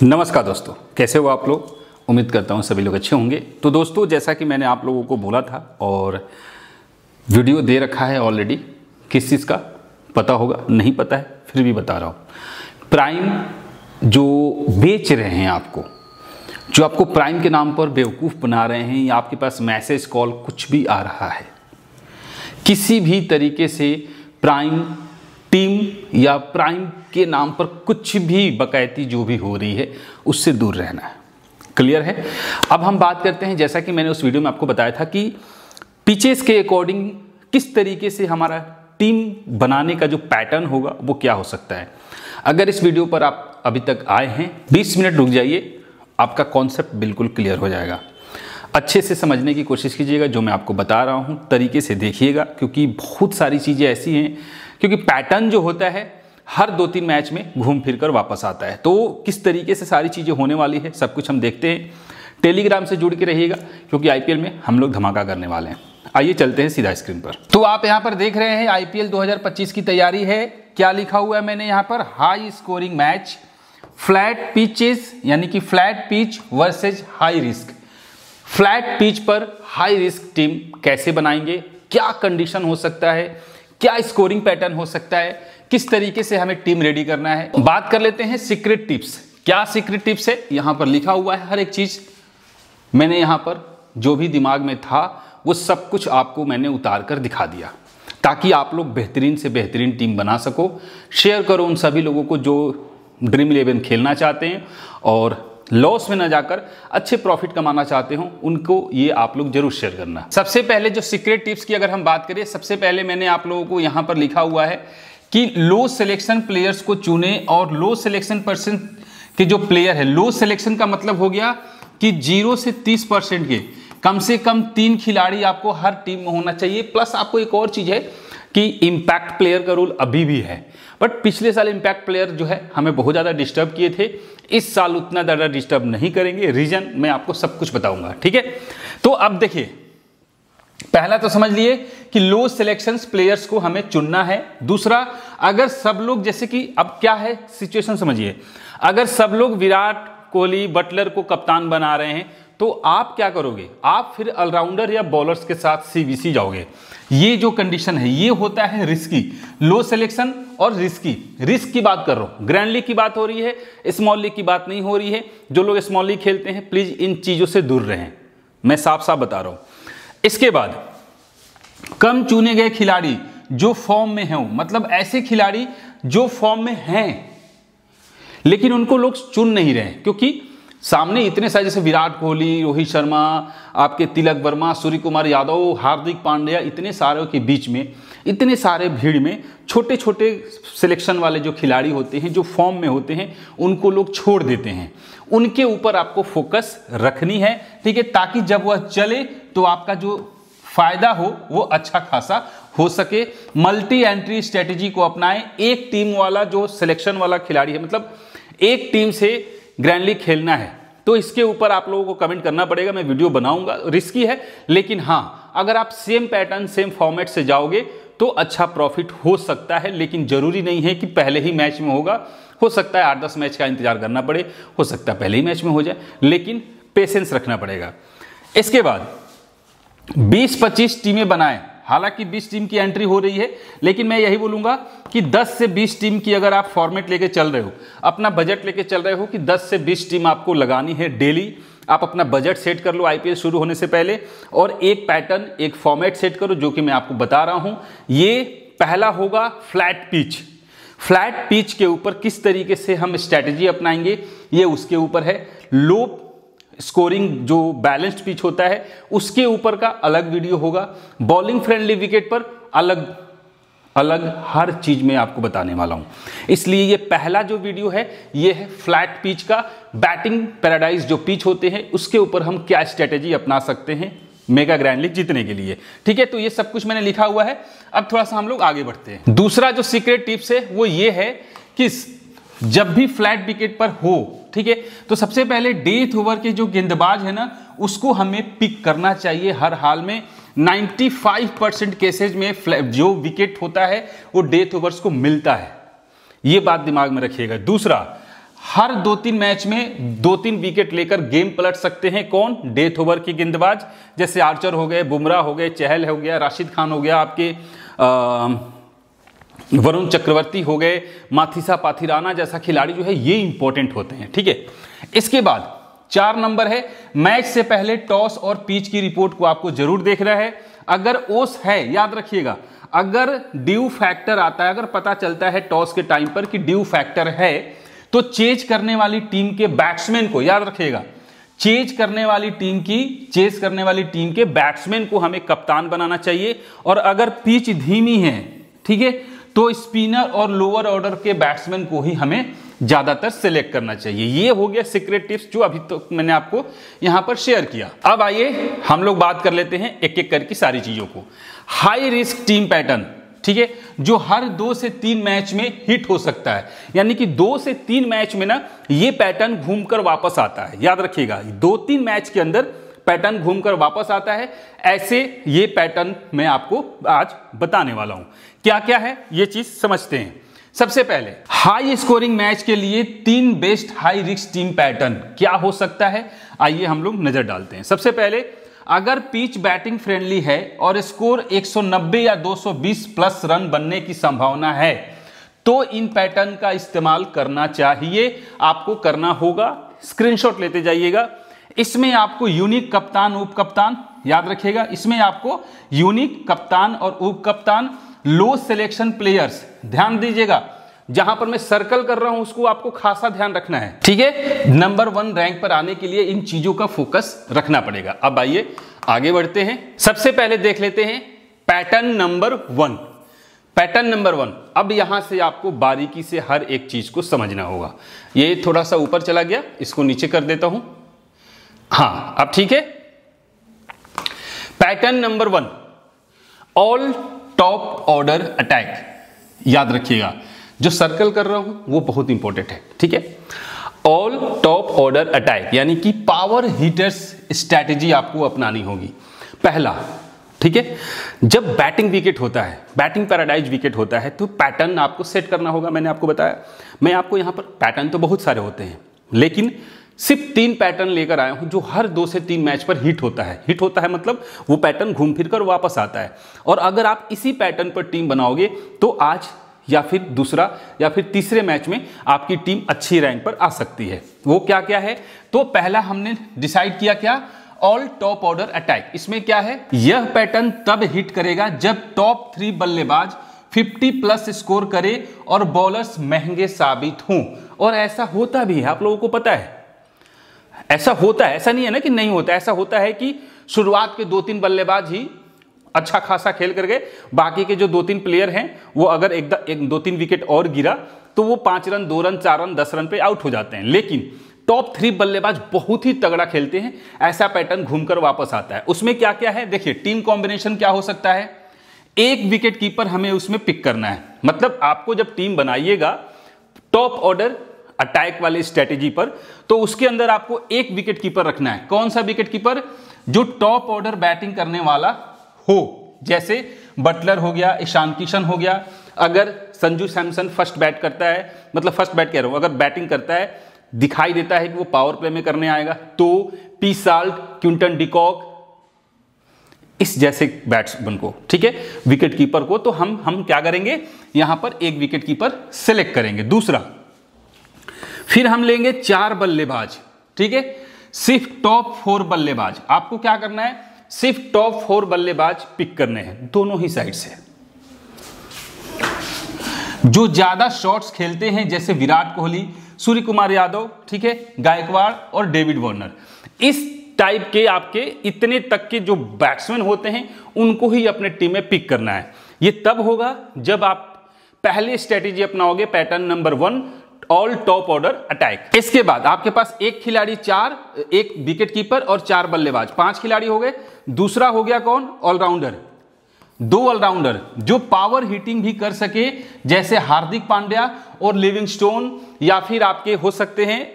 नमस्कार दोस्तों, कैसे हो आप लोग। उम्मीद करता हूँ सभी लोग अच्छे होंगे। तो दोस्तों, जैसा कि मैंने आप लोगों को बोला था और वीडियो दे रखा है ऑलरेडी, किस चीज़ का पता होगा, नहीं पता है फिर भी बता रहा हूँ। प्राइम जो बेच रहे हैं आपको, जो आपको प्राइम के नाम पर बेवकूफ़ बना रहे हैं, या आपके पास मैसेज कॉल कुछ भी आ रहा है, किसी भी तरीके से प्राइम टीम या प्राइम के नाम पर कुछ भी बकैती जो भी हो रही है, उससे दूर रहना है। क्लियर है। अब हम बात करते हैं, जैसा कि मैंने उस वीडियो में आपको बताया था कि पिचेस के अकॉर्डिंग किस तरीके से हमारा टीम बनाने का जो पैटर्न होगा वो क्या हो सकता है। अगर इस वीडियो पर आप अभी तक आए हैं, 20 मिनट रुक जाइए, आपका कॉन्सेप्ट बिल्कुल क्लियर हो जाएगा। अच्छे से समझने की कोशिश कीजिएगा, जो मैं आपको बता रहा हूँ तरीके से देखिएगा, क्योंकि बहुत सारी चीज़ें ऐसी हैं, क्योंकि पैटर्न जो होता है हर 2-3 मैच में घूम फिर कर वापस आता है। तो किस तरीके से सारी चीज़ें होने वाली है, सब कुछ हम देखते हैं। टेलीग्राम से जुड़ के रहिएगा, क्योंकि आईपीएल में हम लोग धमाका करने वाले हैं। आइए चलते हैं सीधा स्क्रीन पर। तो आप यहाँ पर देख रहे हैं आईपीएल 2025 की तैयारी है। क्या लिखा हुआ है मैंने यहाँ पर, high scoring match, flat pitches, यानी कि flat pitch versus high risk. Flat pitch पर हाई रिस्क टीम कैसे बनाएंगे, क्या कंडीशन हो सकता है, क्या स्कोरिंग पैटर्न हो सकता है, किस तरीके से हमें टीम रेडी करना है। बात कर लेते हैं सीक्रेट टिप्स। क्या सीक्रेट टिप्स है, यहां पर लिखा हुआ है हर एक चीज। मैंने यहां पर जो भी दिमाग में था वो सब कुछ आपको मैंने उतार कर दिखा दिया, ताकि आप लोग बेहतरीन से बेहतरीन टीम बना सको। शेयर करो उन सभी लोगों को जो ड्रीम 11 खेलना चाहते हैं और लॉस में न जाकर अच्छे प्रॉफिट कमाना चाहते हो, उनको ये आप लोग जरूर शेयर करना। सबसे पहले जो सीक्रेट टिप्स की अगर हम बात करें, सबसे पहले मैंने आप लोगों को यहाँ पर लिखा हुआ है कि लो सिलेक्शन प्लेयर्स को चुने, और लो सिलेक्शन परसेंट के जो प्लेयर है, लो सिलेक्शन का मतलब हो गया कि 0 से 30% के कम से कम 3 खिलाड़ी आपको हर टीम में होना चाहिए। प्लस आपको एक और चीज है कि इम्पैक्ट प्लेयर का रोल अभी भी है, बट पिछले साल इम्पैक्ट प्लेयर जो है हमें बहुत ज़्यादा डिस्टर्ब किए थे। इस साल उतना ज़्यादा डिस्टर्ब नहीं करेंगे, रीजन मैं आपको सब कुछ बताऊंगा, ठीक है। तो अब देखिए, पहला तो समझ लिए कि लो सिलेक्शन प्लेयर्स को हमें चुनना है। दूसरा, अगर सब लोग, जैसे कि अब क्या है सिचुएशन समझिए, अगर सब लोग विराट कोहली बटलर को कप्तान बना रहे हैं, तो आप क्या करोगे, आप फिर ऑलराउंडर या बॉलर्स के साथ सीबीसी जाओगे। ये जो कंडीशन है ये होता है रिस्की, लो सिलेक्शन और रिस्की। रिस्क की बात कर रहा हूं, ग्रैंड लीग की बात हो रही है, स्मॉल लीग की बात नहीं हो रही है। जो लोग स्मॉल लीग खेलते हैं प्लीज इन चीजों से दूर रहें, मैं साफ साफ बता रहा हूं। इसके बाद कम चुने गए खिलाड़ी जो फॉर्म में हैं, मतलब ऐसे खिलाड़ी जो फॉर्म में हैं लेकिन उनको लोग चुन नहीं रहे, क्योंकि सामने इतने सारे, जैसे विराट कोहली, रोहित शर्मा, आपके तिलक वर्मा, सूर्य कुमार यादव, हार्दिक पांड्या, इतने सारों के बीच में, इतने सारे भीड़ में छोटे छोटे सिलेक्शन वाले जो खिलाड़ी होते हैं, जो फॉर्म में होते हैं, उनको लोग छोड़ देते हैं। उनके ऊपर आपको फोकस रखनी है, ठीक है, ताकि जब वह चले तो आपका जो फायदा हो वो अच्छा खासा हो सके। मल्टी एंट्री स्ट्रेटेजी को अपनाएं। एक टीम वाला जो सिलेक्शन वाला खिलाड़ी है, मतलब एक टीम से ग्रैंड लीग खेलना है, तो इसके ऊपर आप लोगों को कमेंट करना पड़ेगा, मैं वीडियो बनाऊंगा। रिस्की है, लेकिन हाँ, अगर आप सेम पैटर्न सेम फॉर्मेट से जाओगे तो अच्छा प्रॉफिट हो सकता है, लेकिन जरूरी नहीं है कि पहले ही मैच में होगा। हो सकता है 8-10 मैच का इंतजार करना पड़े, हो सकता है पहले ही मैच में हो जाए, लेकिन पेशेंस रखना पड़ेगा। इसके बाद 20-25 टीमें बनाएं। हालांकि 20 टीम की एंट्री हो रही है, लेकिन मैं यही बोलूंगा कि 10 से 20 टीम की अगर आप फॉर्मेट लेके चल रहे हो, अपना बजट लेके चल रहे हो कि 10 से 20 टीम आपको लगानी है डेली, आप अपना बजट सेट कर लो आईपीएल शुरू होने से पहले, और एक पैटर्न, एक फॉर्मेट सेट करो, जो कि मैं आपको बता रहा हूं। ये पहला होगा फ्लैट पिच। फ्लैट पिच के ऊपर किस तरीके से हम स्ट्रैटेजी अपनाएंगे, ये उसके ऊपर है। लो स्कोरिंग जो बैलेंस्ड पिच होता है उसके ऊपर का अलग वीडियो होगा। बॉलिंग फ्रेंडली विकेट पर अलग अलग हर चीज में आपको बताने वाला हूं। इसलिए ये पहला जो वीडियो है ये है फ्लैट पिच का। बैटिंग पैराडाइज जो पिच होते हैं उसके ऊपर हम क्या स्ट्रेटेजी अपना सकते हैं मेगा ग्रैंड लीग जीतने के लिए, ठीक है। तो ये सब कुछ मैंने लिखा हुआ है। अब थोड़ा सा हम लोग आगे बढ़ते हैं। दूसरा जो सीक्रेट टिप्स है वो ये है कि जब भी फ्लैट विकेट पर हो, ठीक है, तो सबसे पहले डेथ ओवर के जो गेंदबाज है ना, उसको हमें पिक करना चाहिए हर हाल में। 95% केसेज में जो विकेट होता है वो डेथ ओवर्स को मिलता है, ये बात दिमाग में रखिएगा। दूसरा, हर 2-3 मैच में 2-3 विकेट लेकर गेम पलट सकते हैं। कौन? डेथ ओवर के गेंदबाज, जैसे आर्चर हो गए, बुमराह हो गए, चहल हो गया, राशिद खान हो गया, आपके वरुण चक्रवर्ती हो गए, माथिसा पाथिराना जैसा खिलाड़ी जो है ये इंपॉर्टेंट होते हैं। ठीक है, इसके बाद 4 नंबर है, मैच से पहले टॉस और पिच की रिपोर्ट को आपको जरूर देखना है। अगर ओस है, याद रखिएगा, अगर ड्यू फैक्टर आता है, अगर पता चलता है टॉस के टाइम पर कि ड्यू फैक्टर है, तो चेज करने वाली टीम के बैट्समैन को, याद रखिएगा, चेज करने वाली टीम के बैट्समैन को हमें कप्तान बनाना चाहिए। और अगर पिच धीमी है, ठीक है, तो स्पिनर और लोअर ऑर्डर के बैट्समैन को ही हमें ज्यादातर सिलेक्ट करना चाहिए। ये हो गया सीक्रेट टिप्स जो अभी तो मैंने आपको यहां पर शेयर किया। अब आइए हम लोग बात कर लेते हैं एक एक करके सारी चीजों को। हाई रिस्क टीम पैटर्न, ठीक है, जो हर 2 से 3 मैच में हिट हो सकता है, यानी कि 2 से 3 मैच में ना ये पैटर्न घूमकर वापस आता है। याद रखिएगा, 2-3 मैच के अंदर पैटर्न घूमकर वापस आता है। ऐसे ये पैटर्न मैं आपको आज बताने वाला हूं। क्या क्या है ये चीज समझते हैं। सबसे पहले हाई स्कोरिंग मैच के लिए 3 best high risk team pattern क्या हो सकता है, आइए हम लोग नजर डालते हैं। सबसे पहले, अगर पिच बैटिंग फ्रेंडली है और स्कोर 190 या 220 प्लस रन बनने की संभावना है, तो इन पैटर्न का इस्तेमाल करना चाहिए, आपको करना होगा। स्क्रीनशॉट लेते जाइएगा। इसमें आपको यूनिक कप्तान, उप कप्तान, याद रखिएगा, इसमें आपको यूनिक कप्तान और उप कप्तान, लो सिलेक्शन प्लेयर्स, ध्यान दीजिएगा, जहां पर मैं सर्कल कर रहा हूं उसको आपको खासा ध्यान रखना है। ठीक है, नंबर 1 रैंक पर आने के लिए इन चीजों का फोकस रखना पड़ेगा। अब आइए आगे बढ़ते हैं। सबसे पहले देख लेते हैं पैटर्न नंबर 1। पैटर्न नंबर 1, अब यहां से आपको बारीकी से हर एक चीज को समझना होगा। ये थोड़ा सा ऊपर चला गया, इसको नीचे कर देता हूं। हाँ, अब ठीक है। Pattern number 1, all top order attack. याद रखिएगा, जो सर्कल कर रहा हूं वो बहुत इंपॉर्टेंट है। ठीक है, ऑल टॉप ऑर्डर अटैक, यानी कि पावर हिटर्स स्ट्रैटेजी आपको अपनानी होगी। पहला, ठीक है, जब बैटिंग विकेट होता है, बैटिंग पैराडाइज विकेट होता है, तो पैटर्न आपको सेट करना होगा। मैंने आपको बताया, मैं आपको यहां पर पैटर्न तो बहुत सारे होते हैं, लेकिन सिर्फ 3 पैटर्न लेकर आया हूं जो हर 2 से 3 मैच पर हिट होता है। हिट होता है मतलब वो पैटर्न घूम फिर कर वापस आता है। और अगर आप इसी पैटर्न पर टीम बनाओगे तो आज या फिर दूसरा या फिर तीसरे मैच में आपकी टीम अच्छी रैंक पर आ सकती है। वो क्या क्या है? तो पहला हमने डिसाइड किया क्या, ऑल टॉप ऑर्डर अटैक। इसमें क्या है, यह पैटर्न तब हिट करेगा जब टॉप 3 बल्लेबाज 50 प्लस स्कोर करे और बॉलर्स महंगे साबित हों। और ऐसा होता भी है, आप लोगों को पता है, ऐसा होता है, ऐसा नहीं है ना कि नहीं होता, ऐसा होता है कि शुरुआत के 2-3 बल्लेबाज ही अच्छा खासा खेल कर गए, बाकी के जो 2-3 प्लेयर हैं वो अगर एक 2-3 विकेट और गिरा तो वो 5 रन, 2 रन, 4 रन, 10 रन पे आउट हो जाते हैं। लेकिन टॉप 3 बल्लेबाज बहुत ही तगड़ा खेलते हैं, ऐसा पैटर्न घूमकर वापस आता है। उसमें क्या क्या है देखिए, टीम कॉम्बिनेशन क्या हो सकता है, एक विकेट कीपर हमें उसमें पिक करना है। मतलब आपको जब टीम बनाइएगा टॉप ऑर्डर अटैक वाली स्ट्रेटेजी पर, तो उसके अंदर आपको एक विकेट कीपर रखना है। कौन सा विकेट कीपर? जो टॉप ऑर्डर बैटिंग करने वाला हो, जैसे बटलर हो गया, ईशान किशन हो गया। अगर संजू सैमसन फर्स्ट बैट करता है, मतलब फर्स्ट बैट कह रहा हूं, अगर बैटिंग करता है, दिखाई देता है कि वो पावर प्ले में करने आएगा, तो पी साल्ट, क्विंटन डिकॉक, इस जैसे बैट्समैन को, ठीक है, विकेट कीपर को, तो हम क्या करेंगे, यहां पर एक विकेट कीपर सिलेक्ट करेंगे। दूसरा, फिर हम लेंगे 4 बल्लेबाज, ठीक है, सिर्फ टॉप 4 बल्लेबाज। आपको क्या करना है, सिर्फ टॉप 4 बल्लेबाज पिक करने हैं दोनों ही साइड से, जो ज्यादा शॉट्स खेलते हैं, जैसे विराट कोहली, सूर्य कुमार यादव, ठीक है, गायकवाड़ और डेविड वार्नर। इस टाइप के आपके इतने तक के जो बैट्समैन होते हैं उनको ही अपने टीम में पिक करना है। ये तब होगा जब आप पहले स्ट्रेटेजी अपनाओगे, pattern number 1, all top order attack. इसके बाद आपके पास एक खिलाड़ी 4, एक विकेट कीपर और 4 बल्लेबाज, 5 खिलाड़ी हो गए। दूसरा हो गया कौन, ऑलराउंडर, 2 ऑलराउंडर जो पावर हिटिंग भी कर सके, जैसे हार्दिक पांड्या और लिविंगस्टोन, या फिर आपके हो सकते हैं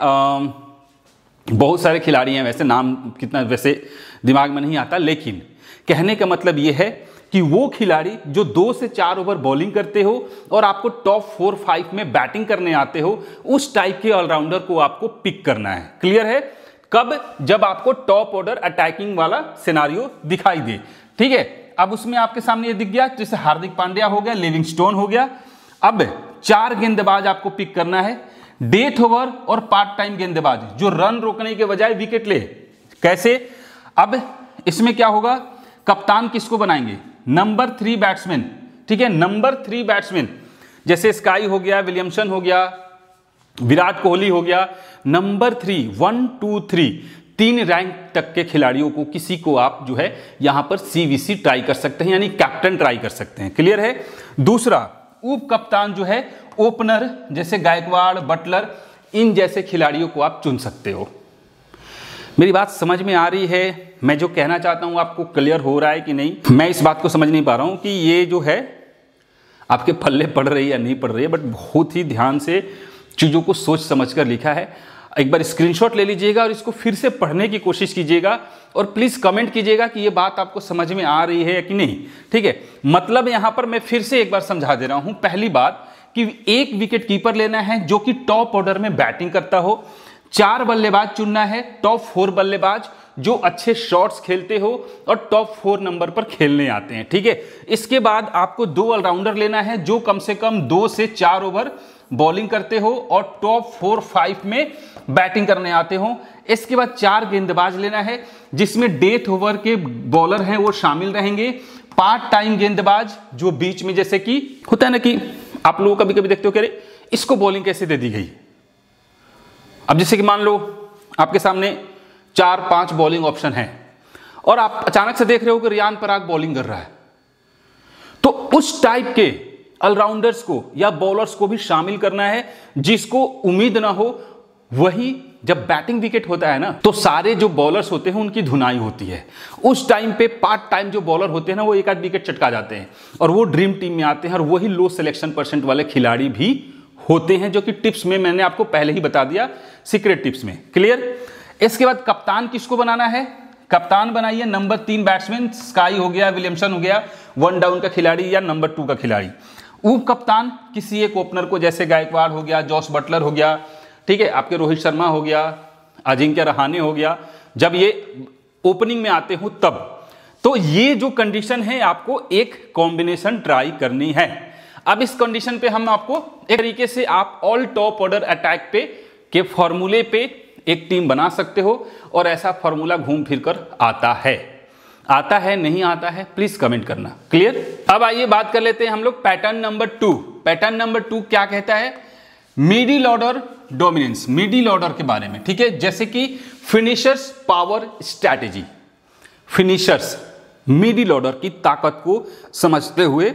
बहुत सारे खिलाड़ी हैं, वैसे नाम कितना वैसे दिमाग में नहीं आता, लेकिन कहने का मतलब यह है कि वो खिलाड़ी जो 2 से 4 ओवर बॉलिंग करते हो और आपको टॉप 4-5 में बैटिंग करने आते हो, उस टाइप के ऑलराउंडर को आपको पिक करना है। क्लियर है? कब? जब आपको टॉप ऑर्डर अटैकिंग वाला सिनारियो दिखाई दे। ठीक है, अब उसमें आपके सामने ये दिख गया, जैसे हार्दिक पांड्या हो गया, लिविंगस्टोन हो गया। अब 4 गेंदबाज आपको पिक करना है, डेथ ओवर और पार्ट टाइम गेंदबाज जो रन रोकने के बजाय विकेट ले। कैसे? अब इसमें क्या होगा, कप्तान किसको बनाएंगे? Number 3 batsman. ठीक है, नंबर 3 बैट्समैन जैसे स्काई हो गया, विलियमसन हो गया, विराट कोहली हो गया। नंबर 3, 1, 2, 3 रैंक तक के खिलाड़ियों को किसी को आप जो है यहां पर सीवीसी ट्राई कर सकते हैं, यानी कैप्टन ट्राई कर सकते हैं। क्लियर है? दूसरा, उप कप्तान जो है, ओपनर जैसे गायकवाड़, बटलर, इन जैसे खिलाड़ियों को आप चुन सकते हो। मेरी बात समझ में आ रही है? मैं जो कहना चाहता हूं आपको क्लियर हो रहा है कि नहीं? मैं इस बात को समझ नहीं पा रहा हूं कि ये जो है आपके पल्ले पड़ रही है या नहीं पड़ रही है, बट बहुत ही ध्यान से चीज़ों को सोच समझकर लिखा है। एक बार स्क्रीनशॉट ले लीजिएगा और इसको फिर से पढ़ने की कोशिश कीजिएगा और प्लीज़ कमेंट कीजिएगा कि ये बात आपको समझ में आ रही है कि नहीं। ठीक है, मतलब यहां पर मैं फिर से एक बार समझा दे रहा हूं। पहली बात कि एक विकेट कीपर लेना है जो कि टॉप ऑर्डर में बैटिंग करता हो, 4 बल्लेबाज चुनना है, टॉप 4 बल्लेबाज जो अच्छे शॉट्स खेलते हो और टॉप 4 नंबर पर खेलने आते हैं। ठीक है, इसके बाद आपको 2 ऑलराउंडर लेना है जो कम से कम 2 से 4 ओवर बॉलिंग करते हो और टॉप 4-5 में बैटिंग करने आते हो। इसके बाद 4 गेंदबाज लेना है जिसमें डेथ ओवर के बॉलर हैं वो शामिल रहेंगे, पार्ट टाइम गेंदबाज जो बीच में, जैसे कि होता है ना कि आप लोग कभी कभी देखते हो कि इसको बॉलिंग कैसे दे दी गई। अब जैसे कि मान लो आपके सामने 4-5 बॉलिंग ऑप्शन है और आप अचानक से देख रहे हो कि रियान पराग बॉलिंग कर रहा है, तो उस टाइप के ऑलराउंडर्स को या बॉलर्स को भी शामिल करना है जिसको उम्मीद ना हो। वही जब बैटिंग विकेट होता है ना, तो सारे जो बॉलर्स होते हैं उनकी धुनाई होती है। उस टाइम पे पार्ट टाइम जो बॉलर होते हैं ना, वो एक आध विकेट चटका जाते हैं और वो ड्रीम टीम में आते हैं और वही लो सिलेक्शन परसेंट वाले खिलाड़ी भी होते हैं, जो कि टिप्स में मैंने आपको पहले ही बता दिया, सीक्रेट टिप्स में। क्लियर? इसके बाद कप्तान किसको बनाना है? कप्तान बनाइए नंबर 3 बैट्समैन, स्काई हो गया, विलियमसन हो गया, 1 डाउन का खिलाड़ी या नंबर 2 का खिलाड़ी। उप कप्तान किसी एक ओपनर को, जैसे गायकवाड़ हो गया, जॉस बटलर हो गया, ठीक है, आपके रोहित शर्मा हो गया, अजिंक्य रहाणे हो गया, जब ये ओपनिंग में आते हो तब। तो ये जो कंडीशन है आपको एक कॉम्बिनेशन ट्राई करनी है। अब इस कंडीशन पे हम आपको एक तरीके से आप ऑल टॉप ऑर्डर अटैक पे के फॉर्मूले पे एक टीम बना सकते हो और ऐसा फॉर्मूला घूम फिर कर आता है नहीं आता है, प्लीज कमेंट करना। क्लियर? अब आइए बात कर लेते हैं हम लोग पैटर्न नंबर 2। पैटर्न नंबर 2 क्या कहता है? Middle order dominance, middle order के बारे में। ठीक है, जैसे कि finishers power strategy. Finishers middle order की ताकत को समझते हुए,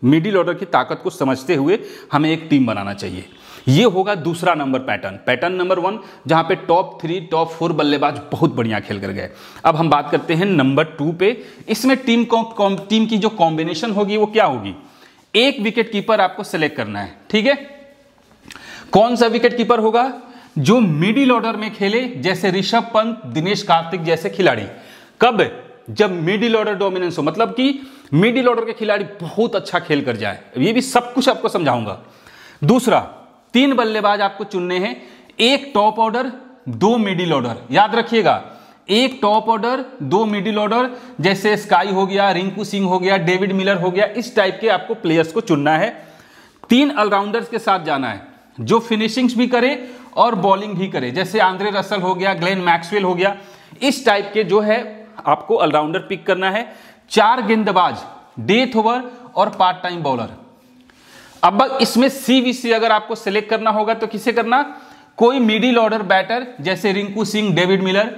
मिडिल ऑर्डर की ताकत को समझते हुए हमें एक टीम बनाना चाहिए। ये होगा दूसरा नंबर पैटर्न। पैटर्न नंबर 1 जहां पे टॉप 3 टॉप 4 बल्लेबाज बहुत बढ़िया खेल कर गए। अब हम बात करते हैं नंबर 2 पे। इसमें टीम की जो कॉम्बिनेशन होगी वो क्या होगी? एक विकेट कीपर आपको सेलेक्ट करना है। ठीक है, कौन सा विकेट कीपर होगा? जो मिडिल ऑर्डर में खेले, जैसे ऋषभ पंत, दिनेश कार्तिक जैसे खिलाड़ी। कब? जब मिडिल ऑर्डर डोमिनेंस हो, मतलब कि मिडिल ऑर्डर के खिलाड़ी बहुत अच्छा खेल कर जाए। ये भी सब कुछ आपको समझाऊंगा। दूसरा, 3 बल्लेबाज आपको चुनने हैं, एक टॉप ऑर्डर, 2 मिडिल ऑर्डर। याद रखिएगा, एक टॉप ऑर्डर, 2 मिडिल ऑर्डर, जैसे स्काई हो गया, रिंकू सिंह हो गया, डेविड मिलर हो गया, इस टाइप के आपको प्लेयर्स को चुनना है। 3 ऑलराउंडर्स के साथ जाना है जो फिनिशिंग्स भी करे और बॉलिंग भी करे, जैसे आंद्रे रसल हो गया, ग्लेन मैक्सवेल हो गया, इस टाइप के जो है आपको ऑलराउंडर पिक करना है। 4 गेंदबाज, डेथ ओवर और पार्ट टाइम बॉलर। अब इसमें सीवीसी अगर आपको सिलेक्ट करना होगा तो किसे करना? कोई मिडिल ऑर्डर बैटर जैसे रिंकू सिंह, डेविड मिलर,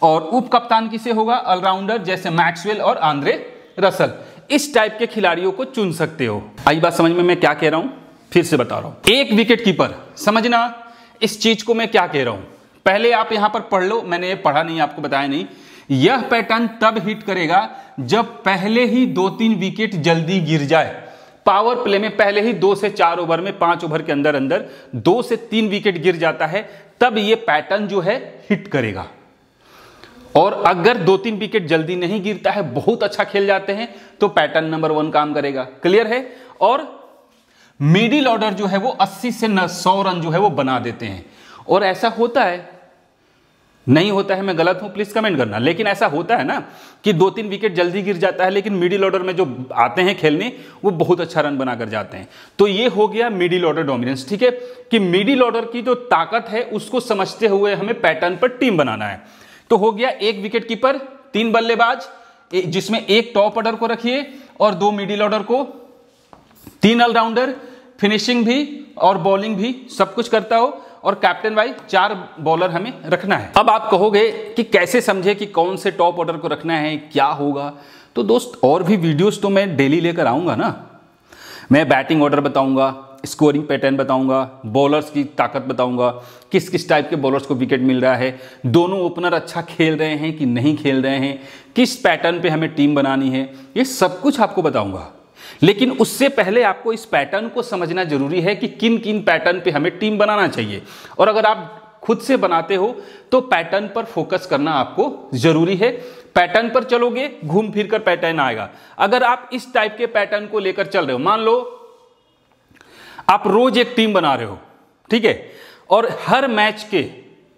और उप कप्तान किसे होगा? ऑलराउंडर जैसे मैक्सवेल और आंद्रे रसल। इस टाइप के खिलाड़ियों को चुन सकते हो। आई बात समझ में मैं क्या कह रहा हूं? फिर से बता रहा हूं। एक विकेट कीपर, समझना इस चीज को मैं क्या कह रहा हूं। पहले आप यहां पर पढ़ लो, मैंने ये पढ़ा नहीं, आपको बताया नहीं। यह पैटर्न तब हिट करेगा जब पहले ही 2-3 विकेट जल्दी गिर जाए। पावर प्ले में पहले ही 2 से 4 ओवर में, 5 ओवर के अंदर अंदर 2 से 3 विकेट गिर जाता है, तब यह पैटर्न जो है हिट करेगा। और अगर 2-3 विकेट जल्दी नहीं गिरता है, बहुत अच्छा खेल जाते हैं, तो पैटर्न नंबर 1 काम करेगा। क्लियर है। और मिडिल ऑर्डर जो है वो 80 से 100 रन जो है वो बना देते हैं। और ऐसा होता है, नहीं होता है, मैं गलत हूं प्लीज कमेंट करना, लेकिन ऐसा होता है ना कि 2-3 विकेट जल्दी गिर जाता है, लेकिन मिडिल ऑर्डर में जो आते हैं खेलने वो बहुत अच्छा रन बनाकर जाते हैं। तो ये हो गया मिडिल ऑर्डर डोमिनेंस। ठीक है, कि मिडिल ऑर्डर की जो ताकत है उसको समझते हुए हमें पैटर्न पर टीम बनाना है। तो हो गया 1 विकेट कीपर, 3 बल्लेबाज, जिसमें 1 टॉप ऑर्डर को रखिए और 2 मिडिल ऑर्डर को, 3 ऑलराउंडर, फिनिशिंग भी और बॉलिंग भी सब कुछ करता हो, और कैप्टन वाइज 4 बॉलर हमें रखना है। अब आप कहोगे कि कैसे समझे कि कौन से टॉप ऑर्डर को रखना है, क्या होगा। तो दोस्त और भी वीडियोस तो मैं डेली लेकर आऊंगा ना। मैं बैटिंग ऑर्डर बताऊंगा, स्कोरिंग पैटर्न बताऊंगा, बॉलर्स की ताकत बताऊंगा, किस किस टाइप के बॉलर्स को विकेट मिल रहा है, दोनों ओपनर अच्छा खेल रहे हैं कि नहीं खेल रहे हैं, किस पैटर्न पे हमें टीम बनानी है, ये सब कुछ आपको बताऊंगा। लेकिन उससे पहले आपको इस पैटर्न को समझना जरूरी है कि किन किन पैटर्न पे हमें टीम बनाना चाहिए। और अगर आप खुद से बनाते हो तो पैटर्न पर फोकस करना आपको जरूरी है। पैटर्न पर चलोगे, घूम फिर कर पैटर्न आएगा। अगर आप इस टाइप के पैटर्न को लेकर चल रहे हो, मान लो आप रोज एक टीम बना रहे हो, ठीक है, और हर मैच के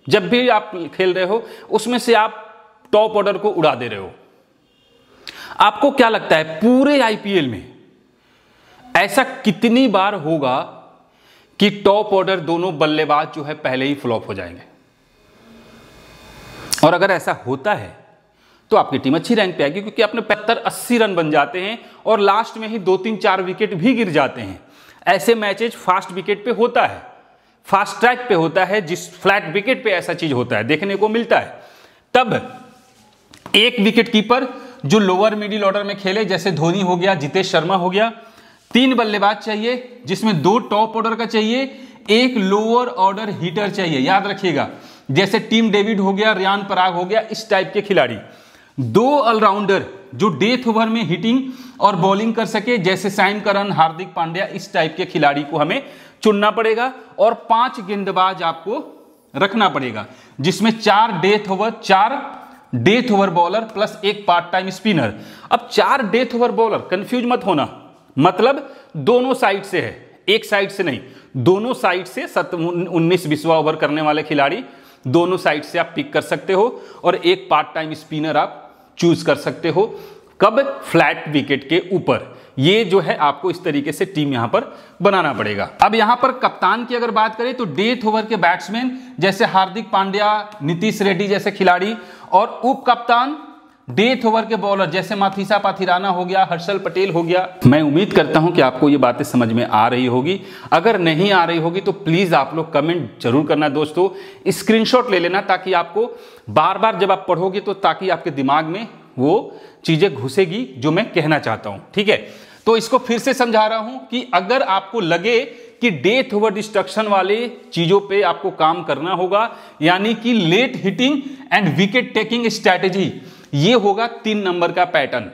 जब भी आप खेल रहे हो उसमें से आप टॉप ऑर्डर को उड़ा दे रहे हो, आपको क्या लगता है पूरे आईपीएल में ऐसा कितनी बार होगा कि टॉप ऑर्डर दोनों बल्लेबाज जो है पहले ही फ्लॉप हो जाएंगे? और अगर ऐसा होता है तो आपकी टीम अच्छी रैंक पे आएगी, क्योंकि अपने 75-80 रन बन जाते हैं और लास्ट में ही 2-3-4 विकेट भी गिर जाते हैं। ऐसे मैचेज फास्ट विकेट पे होता है, फास्ट ट्रैक पे होता है, जिस फ्लैट विकेट पे ऐसा चीज होता है, देखने को मिलता है। तब 1 विकेट कीपर जो लोअर मिडिल ऑर्डर में खेले, जैसे धोनी हो गया, जितेश शर्मा हो गया, 3 बल्लेबाज चाहिए, जिसमें 2 टॉप ऑर्डर का चाहिए, 1 लोअर ऑर्डर हिटर चाहिए, याद रखिएगा, जैसे टीम डेविड हो गया, रियान पराग हो गया, इस टाइप के खिलाड़ी। 2 ऑलराउंडर जो डेथ ओवर में हिटिंग और बॉलिंग कर सके, जैसे सैम करन, हार्दिक पांड्या, इस टाइप के खिलाड़ी को हमें चुनना पड़ेगा। और 5 गेंदबाज आपको रखना पड़ेगा, जिसमें 4 death over bowler plus 1 part time spinner. अब 4 डेथ ओवर बॉलर, कंफ्यूज मत होना, मतलब दोनों साइड से है, एक साइड से नहीं, दोनों साइड से 19-20 ओवर करने वाले खिलाड़ी दोनों साइड से आप पिक कर सकते हो, और 1 पार्ट टाइम स्पिनर आप चूज कर सकते हो। कब? फ्लैट विकेट के ऊपर। ये जो है आपको इस तरीके से टीम यहां पर बनाना पड़ेगा। अब यहां पर कप्तान की अगर बात करें तो डेथ ओवर के बैट्समैन जैसे हार्दिक पांड्या, नीतीश रेड्डी जैसे खिलाड़ी, और उप कप्तान डेथ ओवर के बॉलर जैसे माथीसा पाथिराना हो गया, हर्षल पटेल हो गया। मैं उम्मीद करता हूं कि आपको ये बातें समझ में आ रही होगी। अगर नहीं आ रही होगी तो प्लीज आप लोग कमेंट जरूर करना दोस्तों, स्क्रीनशॉट ले लेना, ताकि आपको बार बार जब आप पढ़ोगे तो ताकि आपके दिमाग में वो चीजें घुसेगी जो मैं कहना चाहता हूं। ठीक है, तो इसको फिर से समझा रहा हूं कि अगर आपको लगे कि डेथ ओवर डिस्ट्रक्शन वाले चीजों पे आपको काम करना होगा, यानी कि late hitting and wicket taking strategy, ये होगा 3 नंबर का पैटर्न।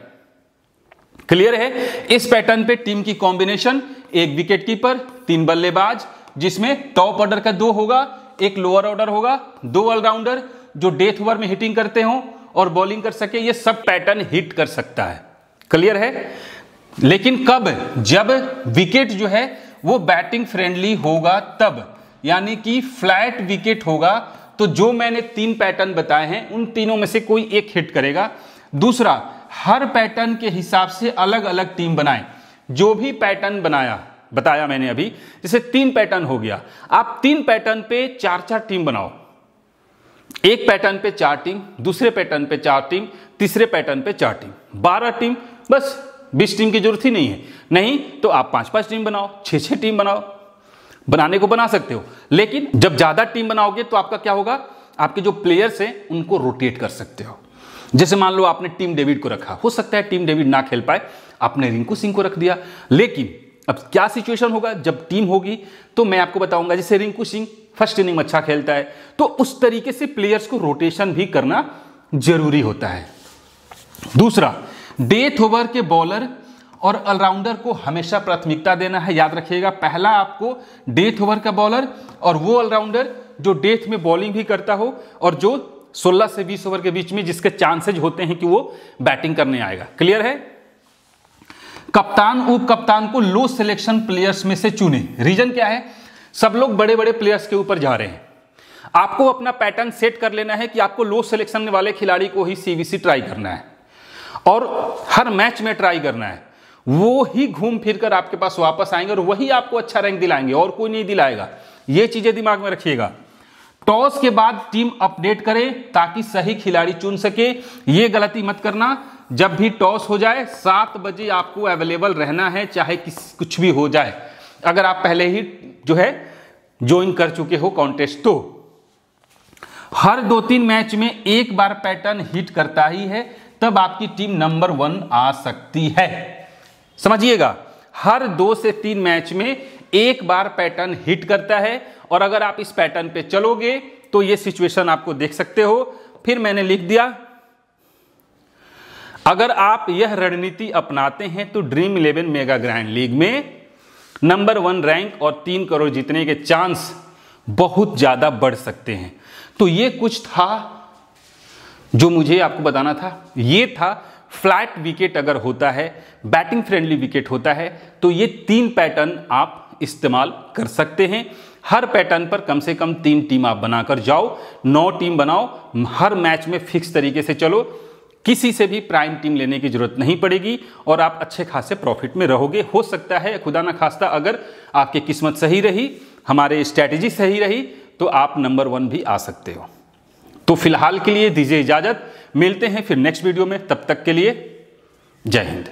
क्लियर है? इस पैटर्न पे टीम की कॉम्बिनेशन 1 विकेट कीपर, 3 बल्लेबाज, जिसमें टॉप ऑर्डर का 2 होगा, 1 लोअर ऑर्डर होगा, 2 ऑलराउंडर जो डेथ ओवर में हिटिंग करते हो और बॉलिंग कर सके, ये सब पैटर्न हिट कर सकता है। क्लियर है? लेकिन कब? जब विकेट जो है वो बैटिंग फ्रेंडली होगा तब, यानी कि फ्लैट विकेट होगा तो जो मैंने 3 पैटर्न बताए हैं उन तीनों में से कोई एक हिट करेगा। दूसरा, हर पैटर्न के हिसाब से अलग अलग टीम बनाएं। जो भी पैटर्न बताया मैंने अभी, जैसे 3 पैटर्न हो गया, आप 3 पैटर्न पे 4-4 टीम बनाओ। एक पैटर्न पे 4 टीम, दूसरे पैटर्न पे 4 टीम, तीसरे पैटर्न पे 4 टीम, 12 टीम, बस 20 टीम की जरूरत ही नहीं है। नहीं तो आप 5-5 टीम बनाओ, 6-6 टीम बनाओ, बनाने को बना सकते हो। लेकिन जब ज्यादा टीम बनाओगे तो आपका क्या होगा, आपके जो प्लेयर्स हैं उनको रोटेट कर सकते हो। जैसे मान लो आपने टीम डेविड को रखा, हो सकता है टीम डेविड ना खेल पाए, आपने रिंकू सिंह को रख दिया। लेकिन अब क्या सिचुएशन होगा जब टीम होगी, तो मैं आपको बताऊंगा। जैसे रिंकू सिंह फर्स्ट इनिंग में अच्छा खेलता है, तो उस तरीके से प्लेयर्स को रोटेशन भी करना जरूरी होता है। दूसरा, डेथ ओवर के बॉलर और ऑलराउंडर को हमेशा प्राथमिकता देना है। याद रखिएगा, पहला आपको डेथ ओवर का बॉलर और वो ऑलराउंडर जो डेथ में बॉलिंग भी करता हो और जो 16 से 20 ओवर के बीच में, जिसके चांसेज होते हैं कि वो बैटिंग करने आएगा। क्लियर है? कप्तान उप कप्तान को लो सिलेक्शन प्लेयर्स में से चुने। रीजन क्या है? सब लोग बड़े बड़े प्लेयर्स के ऊपर जा रहे हैं। आपको अपना पैटर्न सेट कर लेना है कि आपको लो सिलेक्शन वाले खिलाड़ी को ही सीवीसी ट्राई करना है और हर मैच में ट्राई करना है। वो ही घूम फिर कर आपके पास वापस आएंगे और वही आपको अच्छा रैंक दिलाएंगे, और कोई नहीं दिलाएगा। ये चीजें दिमाग में रखिएगा। टॉस के बाद टीम अपडेट करें ताकि सही खिलाड़ी चुन सके। ये गलती मत करना। जब भी टॉस हो जाए 7 बजे आपको अवेलेबल रहना है, चाहे कुछ भी हो जाए। अगर आप पहले ही जो है ज्वाइन कर चुके हो कॉन्टेस्ट, तो हर 2-3 मैच में एक बार पैटर्न हिट करता ही है, तब आपकी टीम नंबर 1 आ सकती है। समझिएगा, हर 2 से 3 मैच में एक बार पैटर्न हिट करता है, और अगर आप इस पैटर्न पे चलोगे तो ये सिचुएशन आपको देख सकते हो। फिर मैंने लिख दिया, अगर आप यह रणनीति अपनाते हैं तो ड्रीम 11 मेगा ग्रैंड लीग में नंबर 1 रैंक और 3 करोड़ जीतने के चांस बहुत ज्यादा बढ़ सकते हैं। तो ये कुछ था जो मुझे आपको बताना था। ये था फ्लैट विकेट अगर होता है, बैटिंग फ्रेंडली विकेट होता है, तो ये 3 पैटर्न आप इस्तेमाल कर सकते हैं। हर पैटर्न पर कम से कम 3 टीम आप बनाकर जाओ, 9 टीम बनाओ, हर मैच में फिक्स तरीके से चलो। किसी से भी प्राइम टीम लेने की जरूरत नहीं पड़ेगी और आप अच्छे खासे प्रॉफिट में रहोगे। हो सकता है खुदा ना खास्ता अगर आपकी किस्मत सही रही, हमारे स्ट्रैटेजी सही रही, तो आप नंबर 1 भी आ सकते हो। तो फिलहाल के लिए दीजिए इजाजत, मिलते हैं फिर नेक्स्ट वीडियो में। तब तक के लिए जय हिंद।